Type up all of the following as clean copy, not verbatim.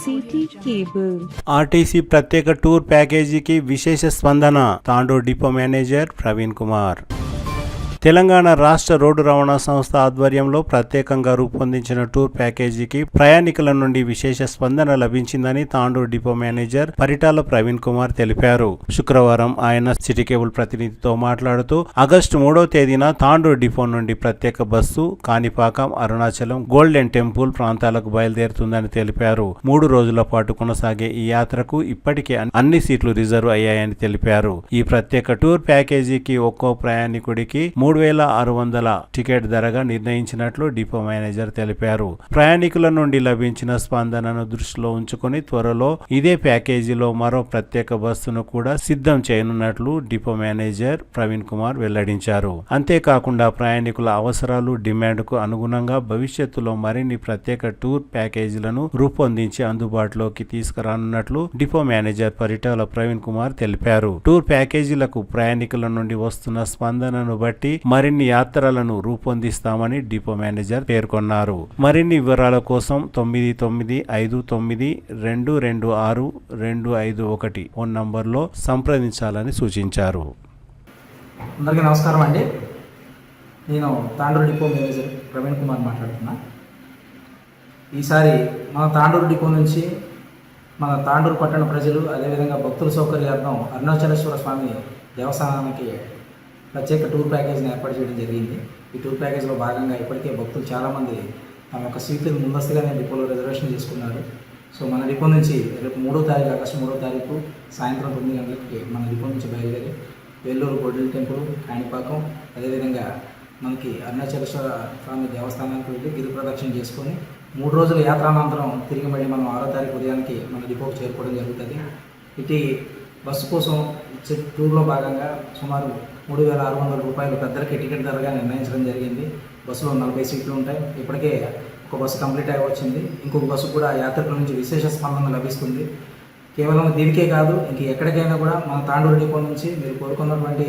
City cable. RTC ప్రత్యేక tour ప్యాకేజీకి విశేష స్పందన. Tandur depot manager Praveen Kumar. తెలంగాణ రాష్ట్ర రోడ్డు రవాణా సంస్థ ఆధ్వర్యంలో ప్రత్యేకంగా రూపొందించిన టూర్ ప్యాకేజీకి ప్రయాణికుల నుండి విశేష స్పందన లభించిందని తాండూరు డిపో మేనేజర్ పరిటాల ప్రవీణ్ కుమార్ తెలిపారు. శుక్రవారం ఆయన సిటీ కేబుల్ ప్రతినిధితో మాట్లాడుతూ ఆగస్టు 3వ తేదీన తాండూరు డిపో నుండి ప్రత్యేక bus Kanipakam, Arunachalam, golden temple ప్రాంతాలకు బయలుదేరుతుందని తెలిపారు. 3 రోజుల పాటు కొనసాగే ఈ యాత్రకు ఇప్పటికే అన్ని సీట్లు రిజర్వ్ అయ్యాయని తెలిపారు. ఈ ప్రత్యేక టూర్ ప్యాకేజీకి ఒక్కో ప్రయాణికుడికి 3,600 టికెట్ ధరగా నిర్ణయించినట్లు డిపో మేనేజర్ తెలిపారు. ప్రయాణికుల నుండి లభించిన స్పందనను దృష్టిలో ఉంచుకొని త్వరలో ఇదే ప్యాకేజీలో మరో ప్రత్యేక బస్సును కూడా సిద్ధం చేయనున్నట్లు డిపో మేనేజర్ ప్రవీణ్ కుమార్ వెల్లడించారు. అంతేకాకుండా ప్రయాణికుల అవసరాలు, డిమాండ్కు అనుగుణంగా భవిష్యత్తులో మరిన్ని ప్రత్యేక టూర్ ప్యాకేజీలను రూపొందించి అందుబాటులోకి తీసుకురానున్నట్లు డిపో మేనేజర్ పరిటాల ప్రవీణ్ కుమార్ తెలిపారు. టూర్ ప్యాకేజీలకు ప్రయాణికుల నుండి వస్తున్న స్పందనను బట్టి మరిన్ని యాత్రలను రూపొందిస్తామని డిపో మేనేజర్ పేర్కొన్నారు. మరిన్ని వివరాల కోసం 995922262551 ఫోన్ నంబర్లో సంప్రదించాలని సూచించారు. అందరికీ నమస్కారం అండి. నేను తాండూరు డిపో మేనేజర్ ప్రవీణ్ కుమార్ మాట్లాడుతున్నా. ఈసారి మన తాండూరు డిపో నుంచి మన తాండూరు పట్టణ ప్రజలు, అదేవిధంగా భక్తుల సౌకర్యార్థం అరుణాచలేశ్వర స్వామి దేవస్థానానికి ప్రత్యేక టూర్ ప్యాకేజీని ఏర్పాటు చేయడం జరిగింది. ఈ టూర్ ప్యాకేజీలో భాగంగా ఇప్పటికే భక్తులు చాలామంది తమ యొక్క సీట్లు ముందస్తుగానే డిపోలో రిజర్వేషన్ చేసుకున్నారు. సో మన డిపో నుంచి రేపు 3వ తారీఖు ఆగస్టు 3వ తారీఖు సాయంత్రం 9 గంటలకి మన డిపో నుంచి బయలుదేరి వేల్లూరు, గోల్డెన్ టెంపుల్, కాణిపాకం, అదేవిధంగా మనకి అరుణాచలేశ్వర స్వామి దేవస్థానానికి వెళ్ళి గిరి ప్రదక్షిణ చేసుకొని 3 రోజుల యాత్రానంతరం తిరిగి మళ్ళీ మనం 6వ తారీఖు ఉదయానికి మన డిపోకు చేరుకోవడం జరుగుతుంది. ఇటు బస్సు కోసం ఇచ్చే టూర్లో భాగంగా సుమారు 3,600 రూపాయలు పెద్దలకి టికెట్ ధరగా నిర్ణయించడం జరిగింది. బస్సులో 40 సీట్లు ఉంటాయి. ఇప్పటికే ఒక బస్సు కంప్లీట్ అయి వచ్చింది. ఇంకొక బస్సు కూడా యాత్రికుల నుంచి విశేష స్పందన లభిస్తుంది. కేవలం దీనికే కాదు, ఇంక ఎక్కడికైనా కూడా మన తాండూరు డిపో నుంచి మీరు కోరుకున్నటువంటి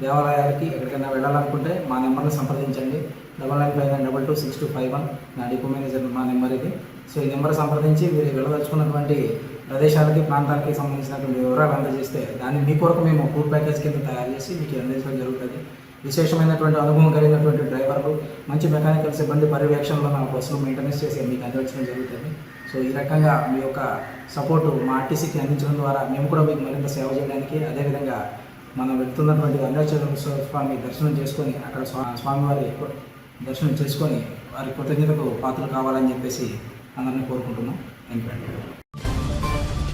దేవాలయాలకి ఎక్కడికైనా వెళ్ళాలనుకుంటే మా నెంబర్ని సంప్రదించండి. 9959226251 నా డిపో మేనేజర్ మా నెంబర్ ఇది. సో ఈ నెంబర్ సంప్రదించి మీరు వెళ్ళదలుచుకున్నటువంటి ప్రదేశాలకి, ప్రాంతాలకి సంబంధించినటువంటి వివరాలు అందజేస్తే దాన్ని మీ కొరకు మేము టూర్ ప్యాకేజ్ కింద తయారు చేసి మీకు అందించడం జరుగుతుంది. విశేషమైనటువంటి అనుభవం కలిగినటువంటి డ్రైవర్లు, మంచి మెకానికల్ సిబ్బంది పర్యవేక్షణలో నా బస్సులు మెయింటెనెన్స్ చేసి మీకు అందించడం జరుగుతుంది. సో ఈ రకంగా మీ యొక్క సపోర్టు మా ఆర్టీసీకి అందించడం ద్వారా మేము కూడా మీకు మరింత సేవ చేయడానికి, అదేవిధంగా మనం వెళ్తున్నటువంటి అరుణాచలేశ్వర స్వామి దర్శనం చేసుకొని అక్కడ స్వామివారి దర్శనం చేసుకొని వారి కృతజ్ఞతకు పాత్రలు కావాలని చెప్పేసి అందరినీ కోరుకుంటున్నాం. Thank you.